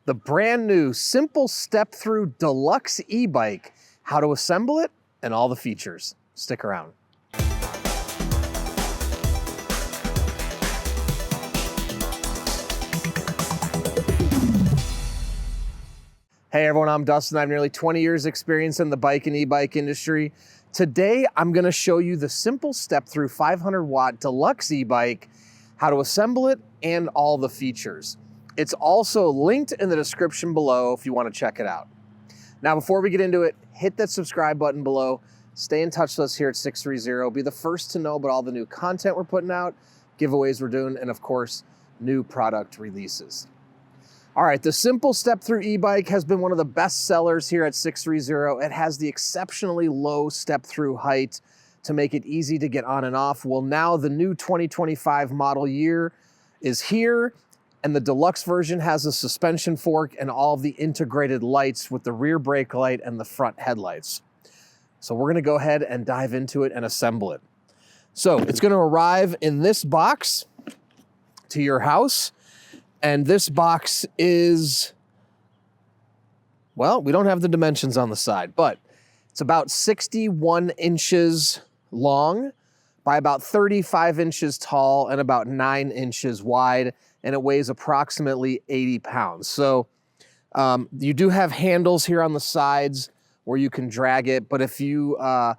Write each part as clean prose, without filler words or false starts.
the brand new Simple Step-Through Deluxe e-bike, how to assemble it, and all the features. Stick around. Hey everyone, I'm Dustin. I have nearly 20 years experience in the bike and e-bike industry. Today, I'm gonna show you the Simple Step-Through 500 watt Deluxe e-bike, how to assemble it, and all the features. It's also linked in the description below if you wanna check it out. Now, before we get into it, hit that subscribe button below. Stay in touch with us here at Sixthreezero. Be the first to know about all the new content we're putting out, giveaways we're doing, and of course, new product releases. All right, the Simple Step-Through e-bike has been one of the best sellers here at Sixthreezero. It has the exceptionally low step-through height to make it easy to get on and off. Well, now the new 2025 model year is here, and the deluxe version has a suspension fork and all of the integrated lights with the rear brake light and the front headlights. So we're gonna go ahead and dive into it and assemble it. So it's gonna arrive in this box to your house. And this box is, well, we don't have the dimensions on the side, but it's about 61 inches long by about 35 inches tall and about 9 inches wide, and it weighs approximately 80 pounds. So you do have handles here on the sides where you can drag it, but if you are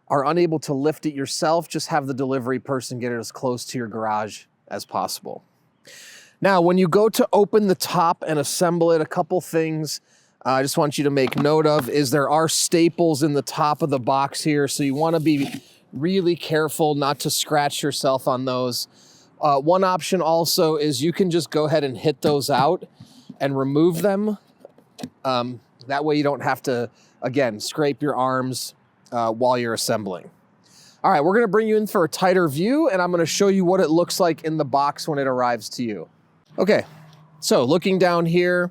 unable to lift it yourself, just have the delivery person get it as close to your garage as possible. Now, when you go to open the top and assemble it, a couple things I just want you to make note of is there are staples in the top of the box here, so you want to be really careful not to scratch yourself on those. One option also is you can just go ahead and hit those out and remove them. That way you don't have to, again, scrape your arms while you're assembling. All right, we're going to bring you in for a tighter view, and I'm going to show you what it looks like in the box when it arrives to you. Okay, so looking down here,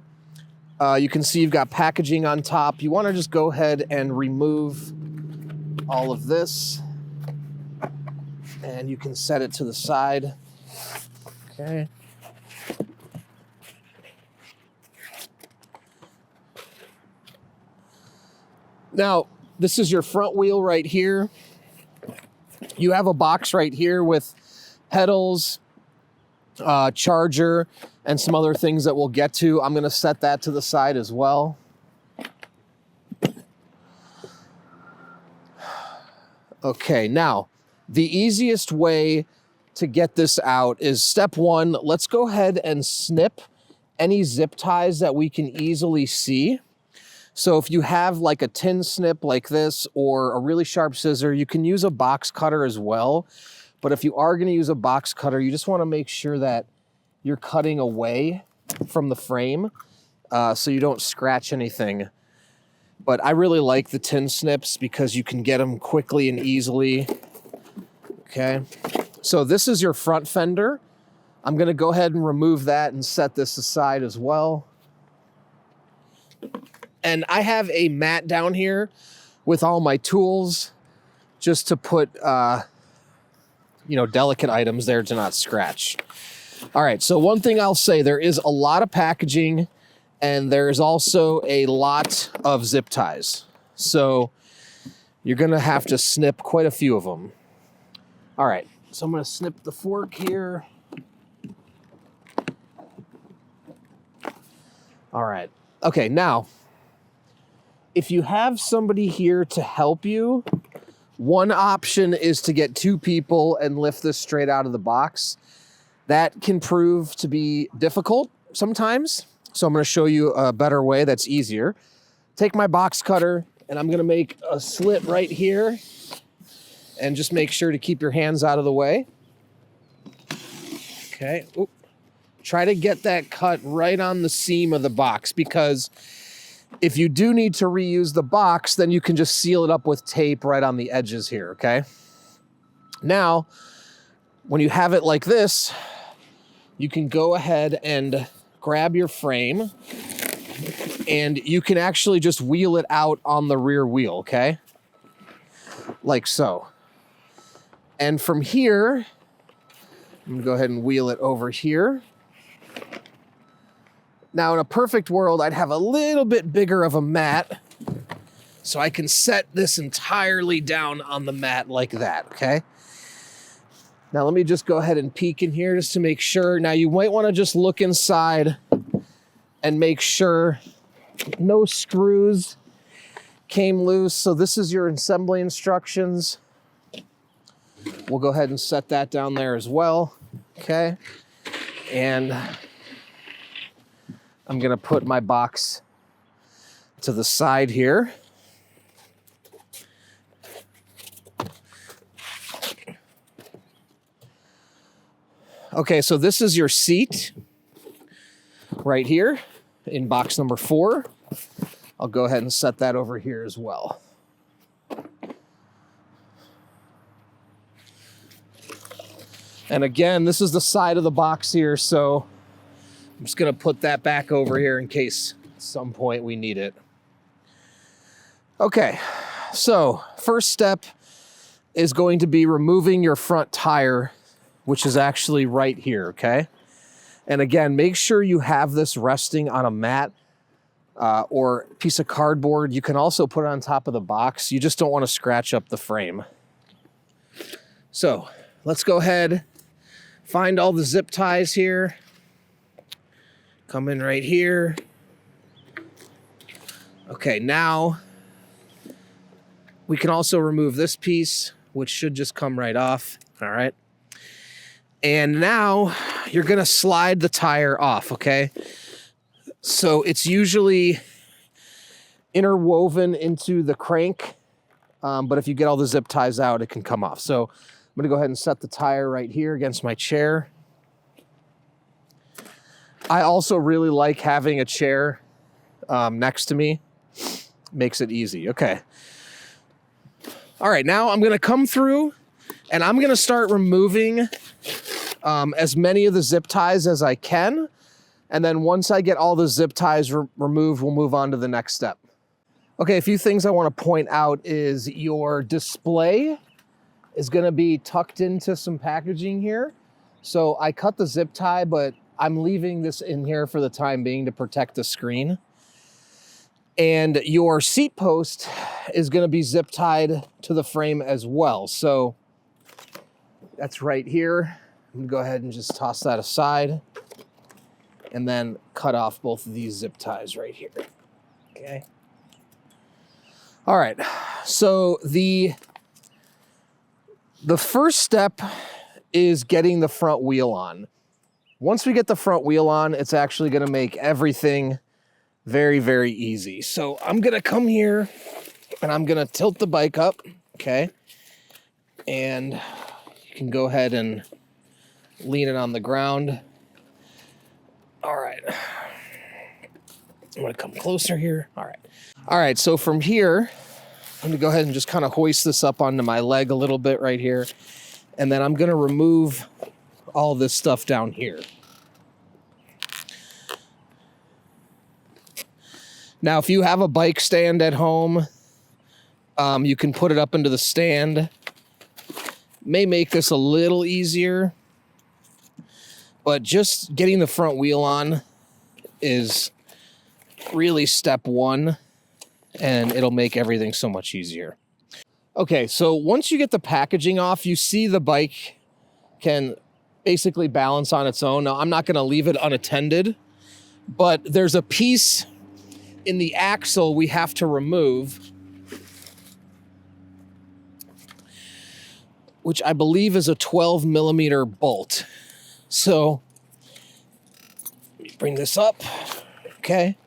you can see you've got packaging on top. You want to just go ahead and remove all of this, and you can set it to the side. Okay. Now, this is your front wheel right here. You have a box right here with pedals, charger, and some other things that we'll get to. I'm gonna set that to the side as well. Okay, now, the easiest way to get this out is step one, let's go ahead and snip any zip ties that we can easily see. So if you have like a tin snip like this or a really sharp scissor, you can use a box cutter as well. But if you are gonna use a box cutter, you just wanna make sure that you're cutting away from the frame so you don't scratch anything. But I really like the tin snips because you can get them quickly and easily. Okay, so this is your front fender. I'm gonna go ahead and remove that and set this aside as well. And I have a mat down here with all my tools just to put delicate items there to not scratch. All right, so one thing I'll say, there is a lot of packaging and there's also a lot of zip ties. So you're gonna have to snip quite a few of them. All right, so I'm gonna snip the fork here. All right, okay, now, if you have somebody here to help you, one option is to get two people and lift this straight out of the box. That can prove to be difficult sometimes. So I'm gonna show you a better way that's easier. Take my box cutter and I'm gonna make a slit right here and just make sure to keep your hands out of the way. Okay, oop. Try to get that cut right on the seam of the box, because if you do need to reuse the box, then you can just seal it up with tape right on the edges here, okay? Now, when you have it like this, you can go ahead and grab your frame and you can actually just wheel it out on the rear wheel, okay? Like so. And from here, I'm gonna go ahead and wheel it over here. Now, in a perfect world, I'd have a little bit bigger of a mat so I can set this entirely down on the mat like that, okay? Now, let me just go ahead and peek in here just to make sure. Now, you might want to just look inside and make sure no screws came loose. So this is your assembly instructions. We'll go ahead and set that down there as well, okay? And I'm gonna put my box to the side here. Okay, so this is your seat right here in box number 4. I'll go ahead and set that over here as well. And again, this is the side of the box here, so I'm just gonna put that back over here in case at some point we need it. Okay, so first step is going to be removing your front tire, which is actually right here, okay? And again, make sure you have this resting on a mat or piece of cardboard. You can also put it on top of the box. You just don't want to scratch up the frame. So let's go ahead, find all the zip ties here. Come in right here. Okay, now we can also remove this piece, which should just come right off, all right? And now you're gonna slide the tire off, okay? So it's usually interwoven into the crank, but if you get all the zip ties out, it can come off. So I'm gonna go ahead and set the tire right here against my chair. I also really like having a chair next to me. Makes it easy, okay. All right, now I'm gonna come through and I'm gonna start removing as many of the zip ties as I can. And then once I get all the zip ties removed, we'll move on to the next step. Okay, a few things I wanna point out is your display is gonna be tucked into some packaging here. So I cut the zip tie, but I'm leaving this in here for the time being to protect the screen. And your seat post is gonna be zip tied to the frame as well. So that's right here. I'm gonna go ahead and just toss that aside and then cut off both of these zip ties right here, okay? All right, so the first step is getting the front wheel on. Once we get the front wheel on, it's actually gonna make everything very, very easy. So I'm gonna come here and I'm gonna tilt the bike up, okay? And you can go ahead and lean it on the ground. All right. I'm gonna come closer here. All right. All right, so from here, I'm gonna go ahead and just kind of hoist this up onto my leg a little bit right here. And then I'm gonna remove all this stuff down here. Now, if you have a bike stand at home, you can put it up into the stand. May make this a little easier, but just getting the front wheel on is really step one, and it'll make everything so much easier. Okay, so once you get the packaging off, you see the bike can basically balance on its own. Now, I'm not gonna leave it unattended, but there's a piece in the axle we have to remove, which I believe is a 12mm bolt. So let me bring this up, okay?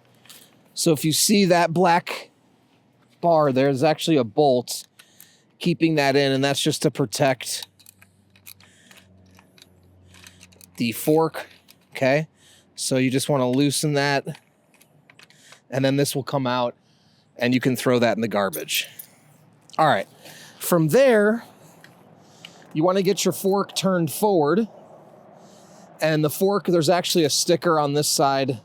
So if you see that black bar, there's actually a bolt keeping that in, and that's just to protect the fork, okay? So you just want to loosen that, and then this will come out, and you can throw that in the garbage. All right, from there, you want to get your fork turned forward, and the fork, there's actually a sticker on this side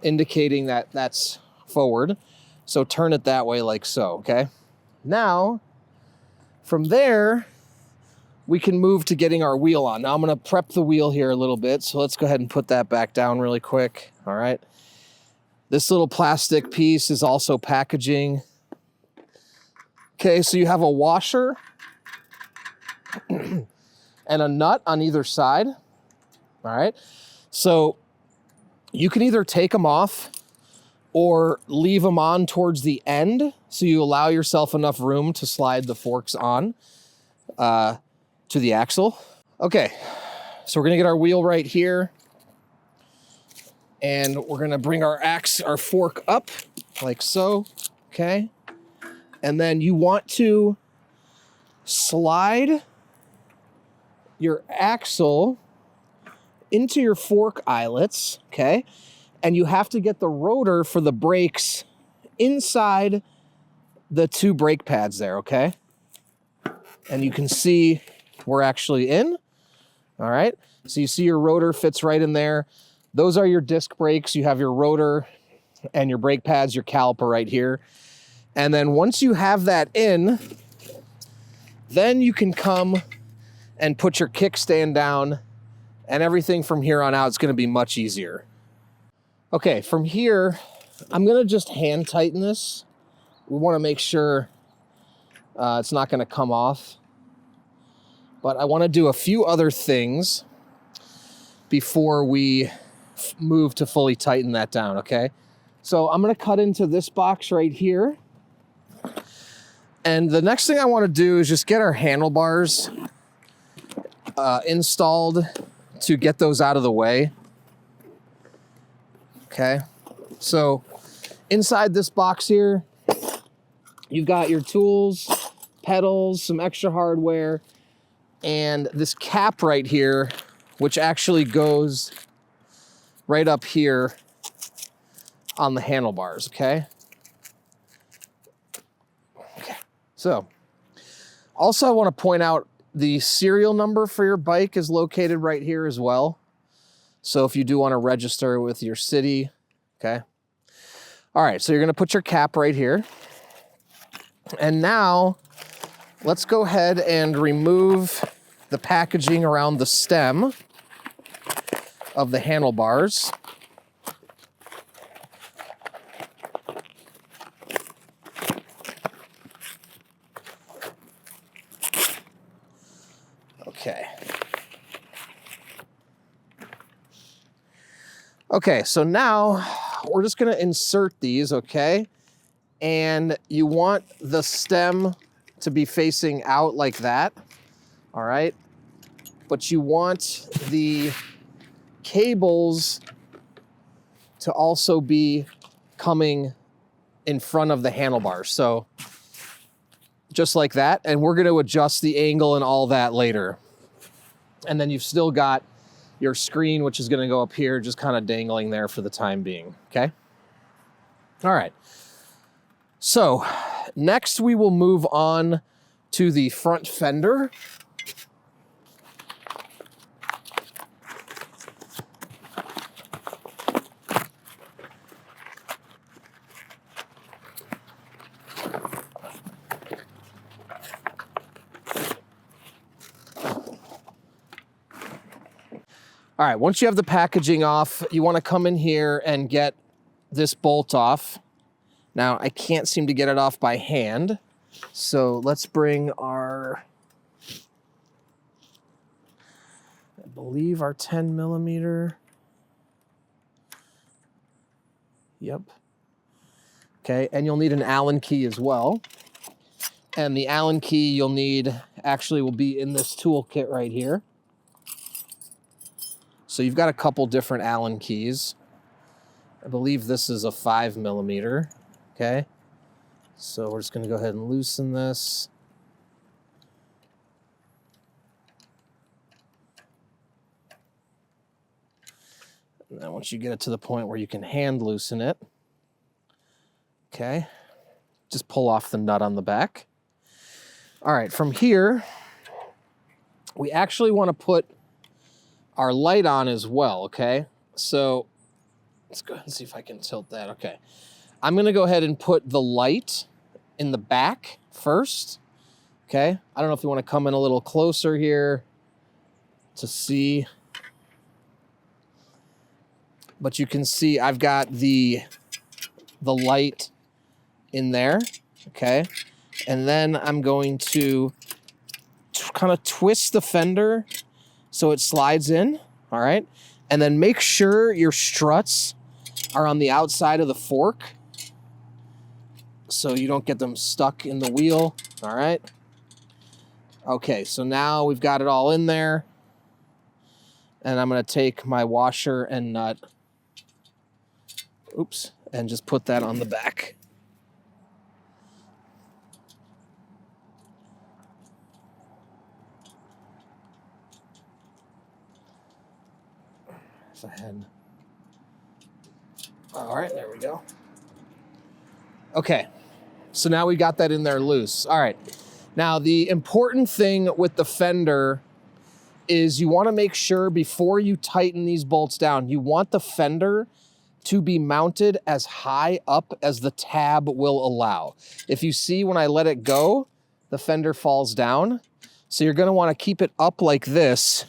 indicating that that's forward. So turn it that way like so, okay? Now, from there, we can move to getting our wheel on. Now I'm gonna prep the wheel here a little bit, so let's go ahead and put that back down really quick, all right? This little plastic piece is also packaging. Okay, so you have a washer and a nut on either side, all right? So you can either take them off or leave them on towards the end so you allow yourself enough room to slide the forks on to the axle. Okay, so we're gonna get our wheel right here and we're gonna bring our fork up like so, okay? And then you want to slide your axle into your fork eyelets, okay? And you have to get the rotor for the brakes inside the two brake pads there, okay? And you can see we're actually in, all right? So you see your rotor fits right in there. Those are your disc brakes. You have your rotor and your brake pads, your caliper right here. And then once you have that in, then you can come and put your kickstand down, and everything from here on out is gonna be much easier. Okay, from here, I'm gonna just hand tighten this. We wanna make sure it's not gonna come off. But I wanna do a few other things before we move to fully tighten that down, okay? So I'm gonna cut into this box right here. And the next thing I wanna do is just get our handlebars installed to get those out of the way. Okay, so inside this box here, you've got your tools, pedals, some extra hardware, and this cap right here, which actually goes right up here on the handlebars, okay? Okay, so also I want to point out the serial number for your bike is located right here as well. So if you do want to register with your city, okay? All right, so you're gonna put your cap right here. And now let's go ahead and remove the packaging around the stem of the handlebars. Okay. Okay, so now we're just gonna insert these, okay? And you want the stem to be facing out like that, all right? But you want the cables to also be coming in front of the handlebars. So just like that, and we're gonna adjust the angle and all that later. And then you've still got your screen, which is gonna go up here, just kind of dangling there for the time being, okay? All right, so next we will move on to the front fender. All right, once you have the packaging off, you want to come in here and get this bolt off. Now, I can't seem to get it off by hand, so let's bring our, I believe our 10 millimeter. Yep. Okay, and you'll need an Allen key as well. And the Allen key you'll need actually will be in this toolkit right here. So you've got a couple different Allen keys. I believe this is a 5 millimeter, okay? So we're just gonna go ahead and loosen this. And then once you get it to the point where you can hand loosen it, okay, just pull off the nut on the back. All right, from here, we actually wanna put our light on as well, okay? So let's go ahead and see if I can tilt that. Okay, I'm gonna go ahead and put the light in the back first, Okay, I don't know if you want to come in a little closer here to see, but you can see I've got the light in there, okay? And then I'm going to kind of twist the fender so it slides in, all right? And then make sure your struts are on the outside of the fork so you don't get them stuck in the wheel, all right? Okay, so now we've got it all in there. And I'm gonna take my washer and nut, oops, and just put that on the back. If I had, all right, there we go. Okay, so now we got that in there loose. All right, now the important thing with the fender is you want to make sure before you tighten these bolts down, you want the fender to be mounted as high up as the tab will allow. If you see when I let it go, the fender falls down. So you're going to want to keep it up like this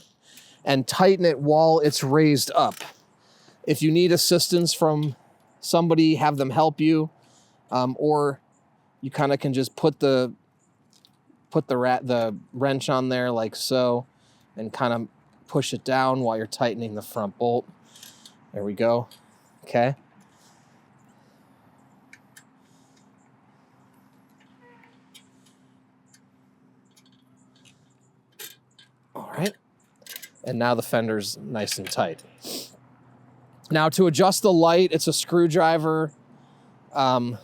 and tighten it while it's raised up. If you need assistance from somebody, have them help you, or you kind of can just put the wrench on there like so, and kind of push it down while you're tightening the front bolt. There we go. Okay. All right. And now the fender's nice and tight. Now to adjust the light, it's a screwdriver. And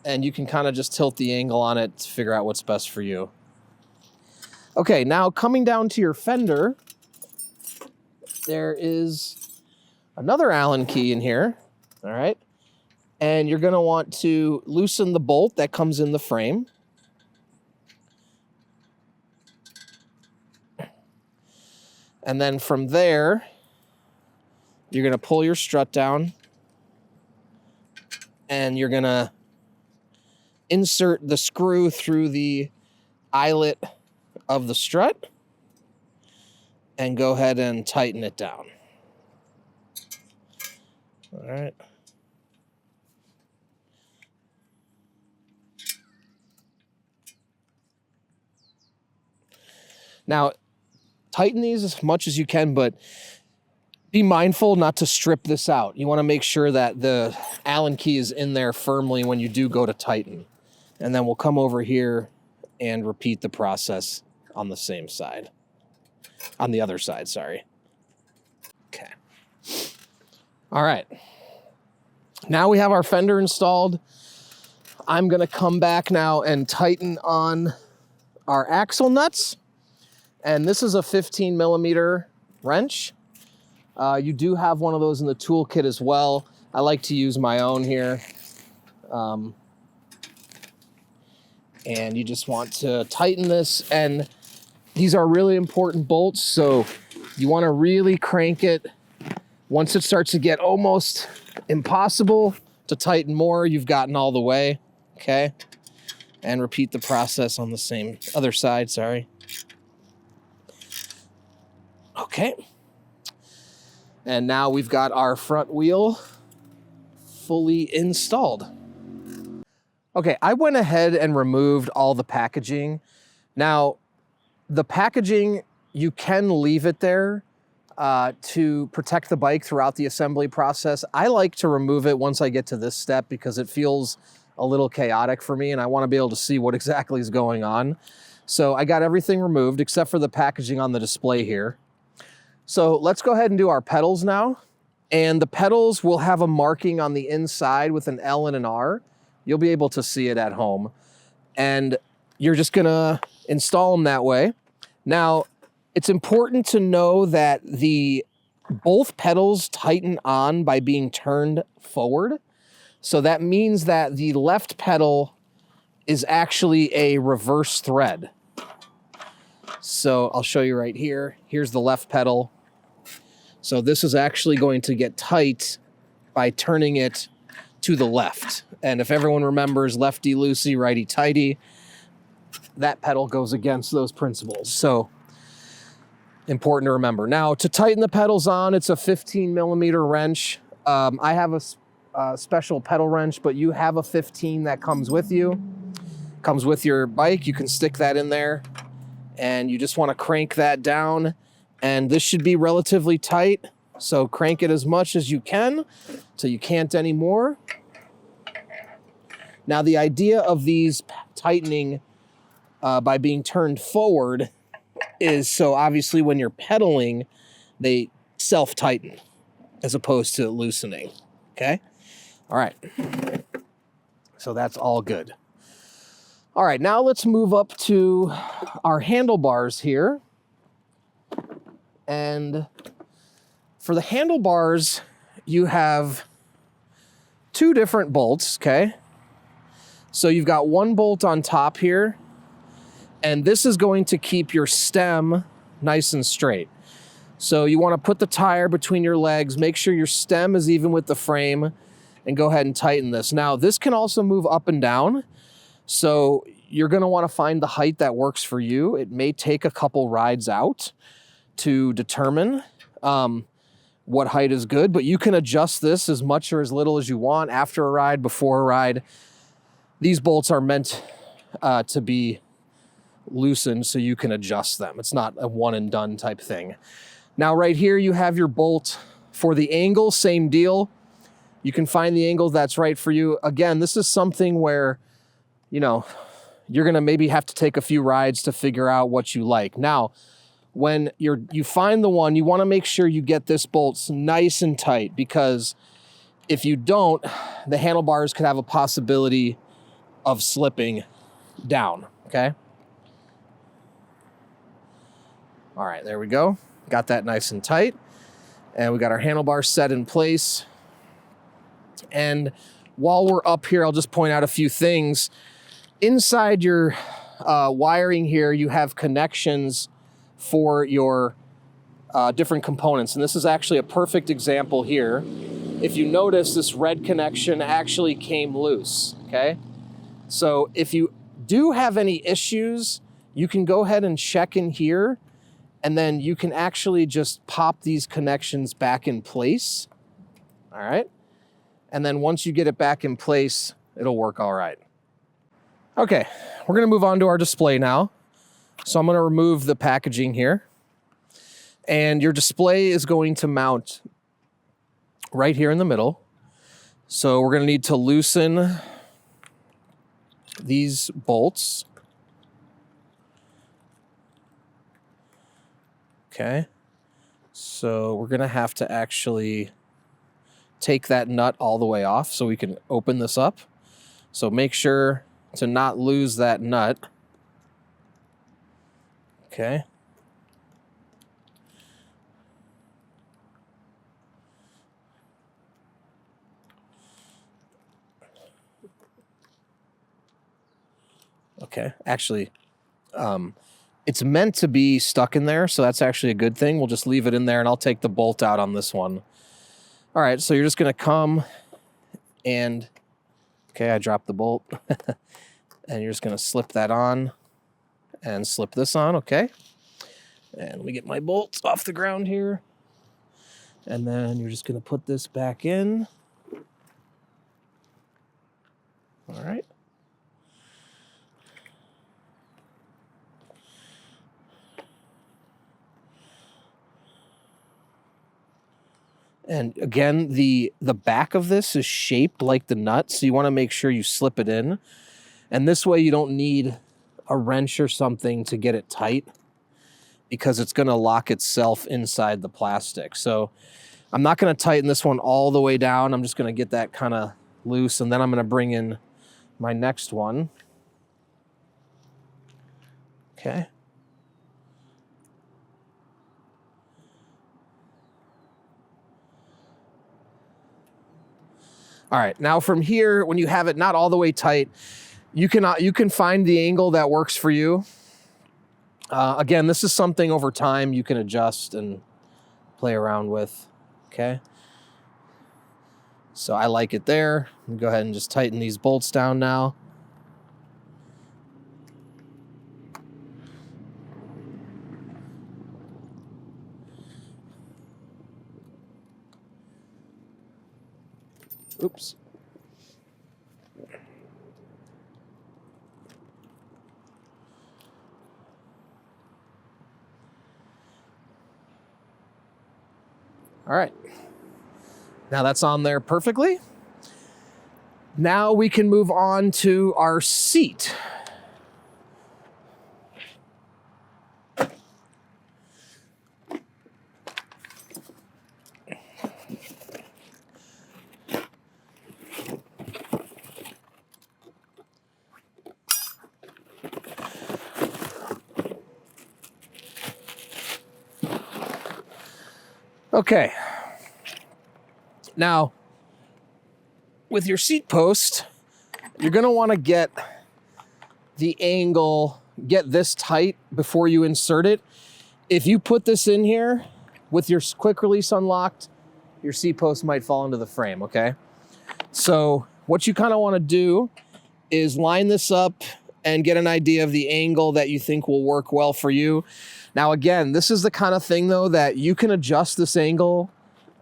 you can kind of just tilt the angle on it to figure out what's best for you. Okay, now coming down to your fender, there is another Allen key in here, all right? And you're gonna want to loosen the bolt that comes in the frame. And then from there, you're gonna pull your strut down and you're gonna insert the screw through the eyelet of the strut and go ahead and tighten it down. All right. Now, tighten these as much as you can, but be mindful not to strip this out. You want to make sure that the Allen key is in there firmly when you do go to tighten. And then we'll come over here and repeat the process on the same side. On the other side, sorry. Okay. All right. Now we have our fender installed. I'm going to come back now and tighten on our axle nuts. And this is a 15 millimeter wrench. You do have one of those in the toolkit as well. I like to use my own here. And you just want to tighten this, and these are really important bolts, so you want to really crank it. Once it starts to get almost impossible to tighten more, you've gotten all the way, okay? And repeat the process on the same other side, sorry. Okay. And now we've got our front wheel fully installed. Okay, I went ahead and removed all the packaging. Now, the packaging, you can leave it there to protect the bike throughout the assembly process. I like to remove it once I get to this step because it feels a little chaotic for me and I want to be able to see what exactly is going on. So I got everything removed except for the packaging on the display here. So let's go ahead and do our pedals now. And the pedals will have a marking on the inside with an L and an R. You'll be able to see it at home. And you're just gonna install them that way. Now, it's important to know that both pedals tighten on by being turned forward. So that means that the left pedal is actually a reverse thread. So I'll show you right here. Here's the left pedal. So this is actually going to get tight by turning it to the left. And if everyone remembers lefty loosey, righty tighty, that pedal goes against those principles. So important to remember. Now, to tighten the pedals on, it's a 15mm wrench. I have a special pedal wrench, but you have a 15 that comes with you. Comes with your bike. You can stick that in there, and you just want to crank that down, and this should be relatively tight. So crank it as much as you can till you can't anymore. Now, the idea of these tightening by being turned forward is so obviously when you're pedaling, they self-tighten as opposed to loosening, okay? All right, so that's all good. All right, now let's move up to our handlebars here. And for the handlebars, you have two different bolts, okay? So you've got one bolt on top here, and this is going to keep your stem nice and straight. So you want to put the tire between your legs, make sure your stem is even with the frame, and go ahead and tighten this. Now, this can also move up and down, so you're going to want to find the height that works for you. It may take a couple rides out to determine what height is good, but you can adjust this as much or as little as you want after a ride, before a ride. These bolts are meant to be loosened so you can adjust them. It's not a one and done type thing. Now right here you have your bolt for the angle, same deal. You can find the angle that's right for you. Again, this is something where, you know, you're gonna maybe have to take a few rides to figure out what you like. Now, when you find the one, you wanna make sure you get this bolt nice and tight, because if you don't, the handlebars could have a possibility of slipping down, okay? All right, there we go. Got that nice and tight. And we got our handlebars set in place. And while we're up here, I'll just point out a few things. Inside your wiring here, you have connections for your different components. And this is actually a perfect example here. If you notice, this red connection actually came loose, okay? So if you do have any issues, you can go ahead and check in here, and then you can actually just pop these connections back in place, all right? And then once you get it back in place, it'll work all right. Okay, we're gonna move on to our display now. So I'm gonna remove the packaging here, and your display is going to mount right here in the middle. So we're gonna need to loosen these bolts. Okay, so we're gonna have to actually take that nut all the way off so we can open this up. So make sure to not lose that nut. Okay. Okay, actually, it's meant to be stuck in there, so that's actually a good thing. We'll just leave it in there, and I'll take the bolt out on this one. All right, so you're just gonna come and, okay, I dropped the bolt. And you're just gonna slip that on and slip this on, okay? And let me get my bolts off the ground here. And then you're just gonna put this back in. All right. And again, the back of this is shaped like the nut, so you want to make sure you slip it in. And this way you don't need a wrench or something to get it tight, because it's going to lock itself inside the plastic. So I'm not going to tighten this one all the way down. I'm just going to get that kind of loose, and then I'm going to bring in my next one. Okay. All right, now from here, when you have it not all the way tight, you can find the angle that works for you. Again, this is something over time you can adjust and play around with, okay? So I like it there. Go ahead and just tighten these bolts down now. Oops. All right. Now that's on there perfectly. Now we can move on to our seat. Okay. Now, with your seat post, you're going to want to get the angle, get this tight before you insert it. If you put this in here with your quick release unlocked, your seat post might fall into the frame, okay? So what you kind of want to do is line this up and get an idea of the angle that you think will work well for you. Now, again, this is the kind of thing, though, that you can adjust this angle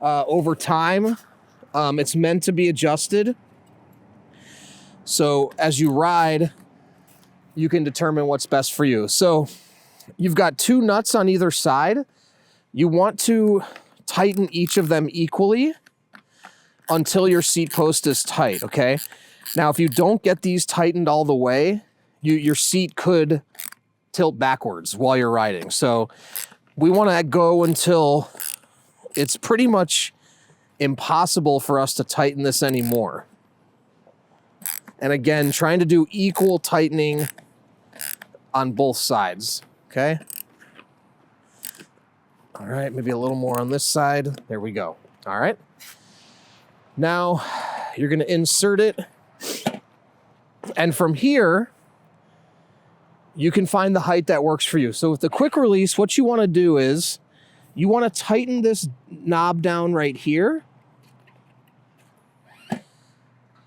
over time. It's meant to be adjusted. So as you ride, you can determine what's best for you. So you've got 2 nuts on either side. You want to tighten each of them equally until your seat post is tight, okay? Now, if you don't get these tightened all the way, your seat could tilt backwards while you're riding. So we want to go until it's pretty much impossible for us to tighten this anymore. And again, trying to do equal tightening on both sides, okay? All right, maybe a little more on this side. There we go. All right. Now you're going to insert it. And from here, you can find the height that works for you. So with the quick release, what you want to do is you want to tighten this knob down right here.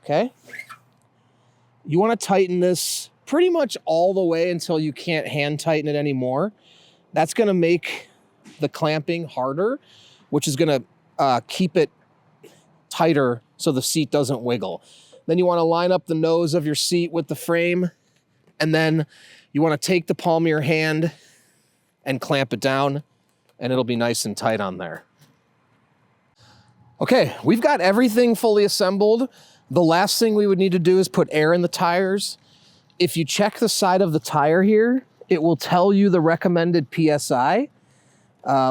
Okay. You want to tighten this pretty much all the way until you can't hand tighten it anymore. That's going to make the clamping harder, which is going to keep it tighter so the seat doesn't wiggle. Then you want to line up the nose of your seat with the frame, and then you want to take the palm of your hand and clamp it down, and it'll be nice and tight on there. Okay, we've got everything fully assembled. The last thing we would need to do is put air in the tires. If you check the side of the tire here, it will tell you the recommended PSI,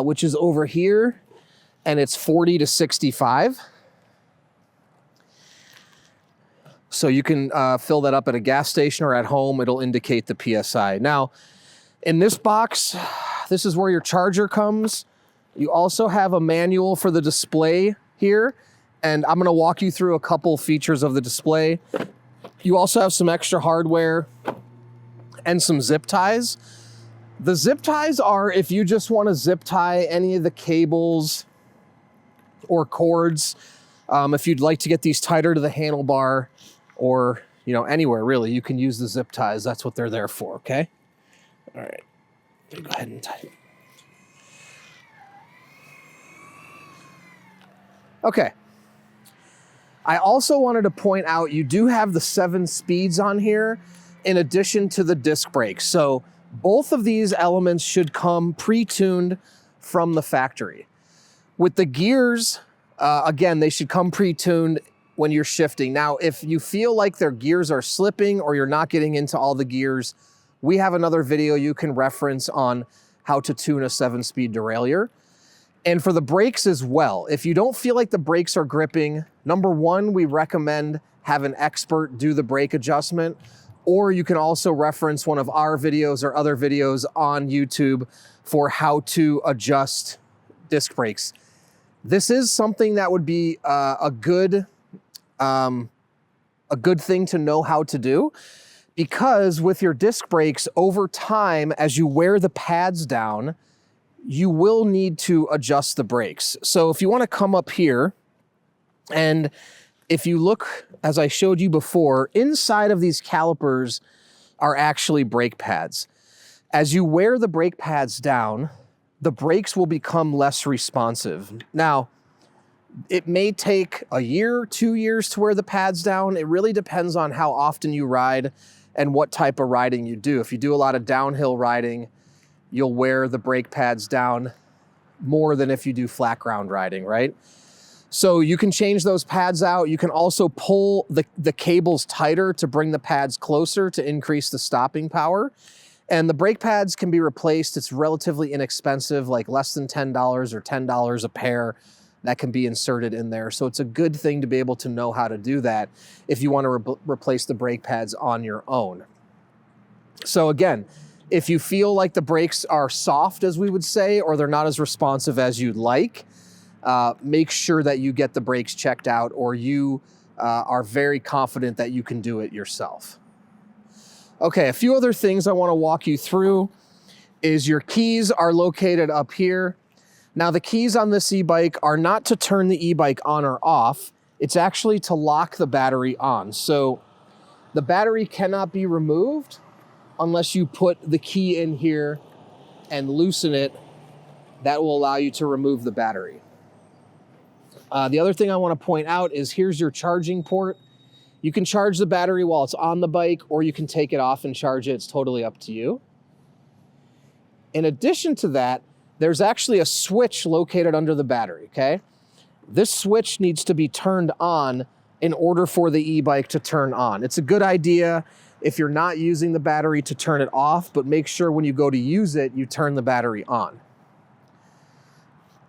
which is over here, and it's 40 to 65. So you can fill that up at a gas station or at home. It'll indicate the PSI. Now, in this box, this is where your charger comes. You also have a manual for the display here, and I'm gonna walk you through a couple features of the display. You also have some extra hardware and some zip ties. The zip ties are if you just wanna zip tie any of the cables or cords. If you'd like to get these tighter to the handlebar, or you know, anywhere really, you can use the zip ties. That's what they're there for, okay? All right, go ahead and tighten. Okay. I also wanted to point out you do have the 7 speeds on here in addition to the disc brakes. So both of these elements should come pre-tuned from the factory. With the gears, again, they should come pre-tuned when you're shifting. Now, if you feel like their gears are slipping or you're not getting into all the gears, we have another video you can reference on how to tune a 7-speed derailleur. And for the brakes as well, if you don't feel like the brakes are gripping, number one, we recommend have an expert do the brake adjustment, or you can also reference one of our videos or other videos on YouTube for how to adjust disc brakes. This is something that would be a good thing to know how to do, because with your disc brakes over time, as you wear the pads down, you will need to adjust the brakes. So if you want to come up here, and if you look, as I showed you before, inside of these calipers are actually brake pads. As you wear the brake pads down, the brakes will become less responsive. Now, It may take a year, 2 years to wear the pads down. It really depends on how often you ride and what type of riding you do. If you do a lot of downhill riding, you'll wear the brake pads down more than if you do flat ground riding, right? So you can change those pads out. You can also pull the cables tighter to bring the pads closer to increase the stopping power. And the brake pads can be replaced. It's relatively inexpensive, like less than $10 or $10 a pair that can be inserted in there. So it's a good thing to be able to know how to do that if you want to replace the brake pads on your own. So again, if you feel like the brakes are soft, as we would say, or they're not as responsive as you'd like, make sure that you get the brakes checked out, or you are very confident that you can do it yourself. Okay, a few other things I want to walk you through is your keys are located up here. Now the keys on this e-bike are not to turn the e-bike on or off. It's actually to lock the battery on. So the battery cannot be removed unless you put the key in here and loosen it. That will allow you to remove the battery. The other thing I want to point out is here's your charging port. You can charge the battery while it's on the bike, or you can take it off and charge it. It's totally up to you. In addition to that, there's actually a switch located under the battery, okay? This switch needs to be turned on in order for the e-bike to turn on. It's a good idea if you're not using the battery to turn it off, but make sure when you go to use it, you turn the battery on.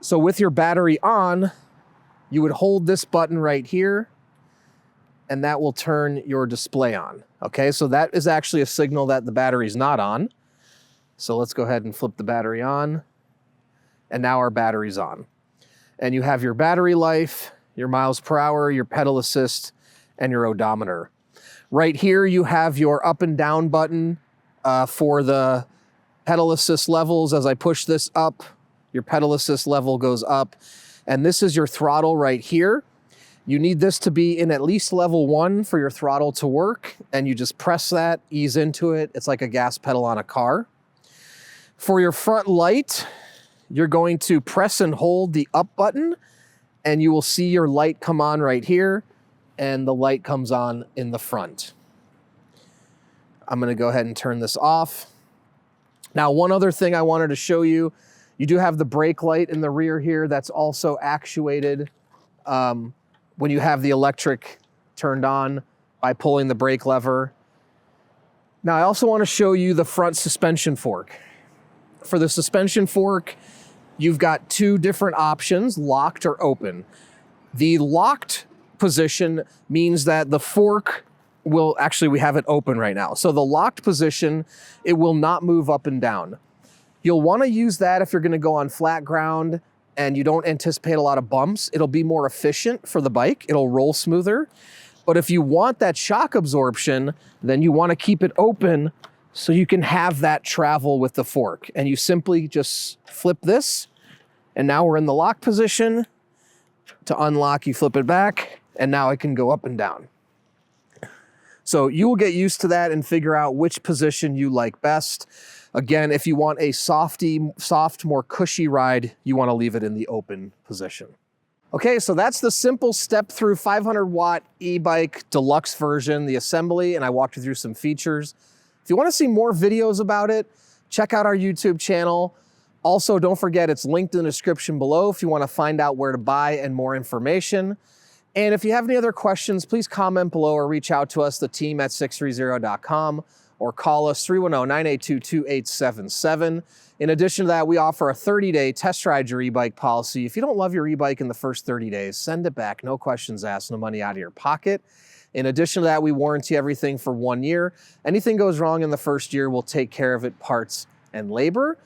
So with your battery on, you would hold this button right here, and that will turn your display on. Okay, so that is actually a signal that the battery's not on. So let's go ahead and flip the battery on, and now our battery's on. And you have your battery life, your miles per hour, your pedal assist, and your odometer. Right here, you have your up and down button for the pedal assist levels. As I push this up, your pedal assist level goes up. And this is your throttle right here. You need this to be in at least level 1 for your throttle to work. And you just press that, ease into it. It's like a gas pedal on a car. For your front light, you're going to press and hold the up button, and you will see your light come on right here, and the light comes on in the front. I'm gonna go ahead and turn this off. Now, one other thing I wanted to show you, you do have the brake light in the rear here that's also actuated when you have the electric turned on by pulling the brake lever. Now, I also want to show you the front suspension fork. For the suspension fork, you've got 2 different options, locked or open. The locked position means that the fork will, actually we have it open right now. So the locked position, it will not move up and down. You'll want to use that if you're going to go on flat ground and you don't anticipate a lot of bumps. It'll be more efficient for the bike. It'll roll smoother. But if you want that shock absorption, then you want to keep it open so you can have that travel with the fork. And you simply just flip this, and now we're in the lock position. To unlock, you flip it back, and now it can go up and down. So you will get used to that and figure out which position you like best. Again, if you want a soft, more cushy ride, you want to leave it in the open position. Okay, so that's the Simple Step-Through 500-watt e-bike deluxe version, the assembly, and I walked you through some features. If you want to see more videos about it, check out our YouTube channel. Also, don't forget it's linked in the description below if you want to find out where to buy and more information. And if you have any other questions, please comment below or reach out to us, the team at sixthreezero.com, or call us 310-982-2877. In addition to that, we offer a 30-day test ride your e-bike policy. If you don't love your e-bike in the first 30 days, send it back. No questions asked, no money out of your pocket. In addition to that, we warranty everything for 1 year. Anything goes wrong in the first year, we'll take care of it, parts and labor.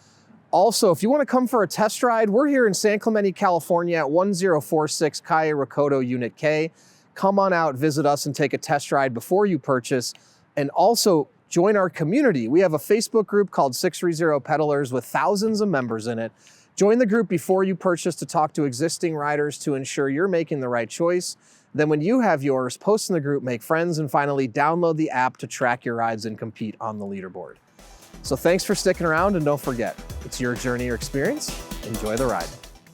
Also, if you want to come for a test ride, we're here in San Clemente, California at 1046 Calle Recodo Unit K. Come on out, visit us, and take a test ride before you purchase. And also, join our community. We have a Facebook group called Sixthreezero Pedalers with thousands of members in it. Join the group before you purchase to talk to existing riders to ensure you're making the right choice. Then when you have yours, post in the group, make friends, and finally download the app to track your rides and compete on the leaderboard. So thanks for sticking around, and don't forget, it's your journey or experience. Enjoy the ride.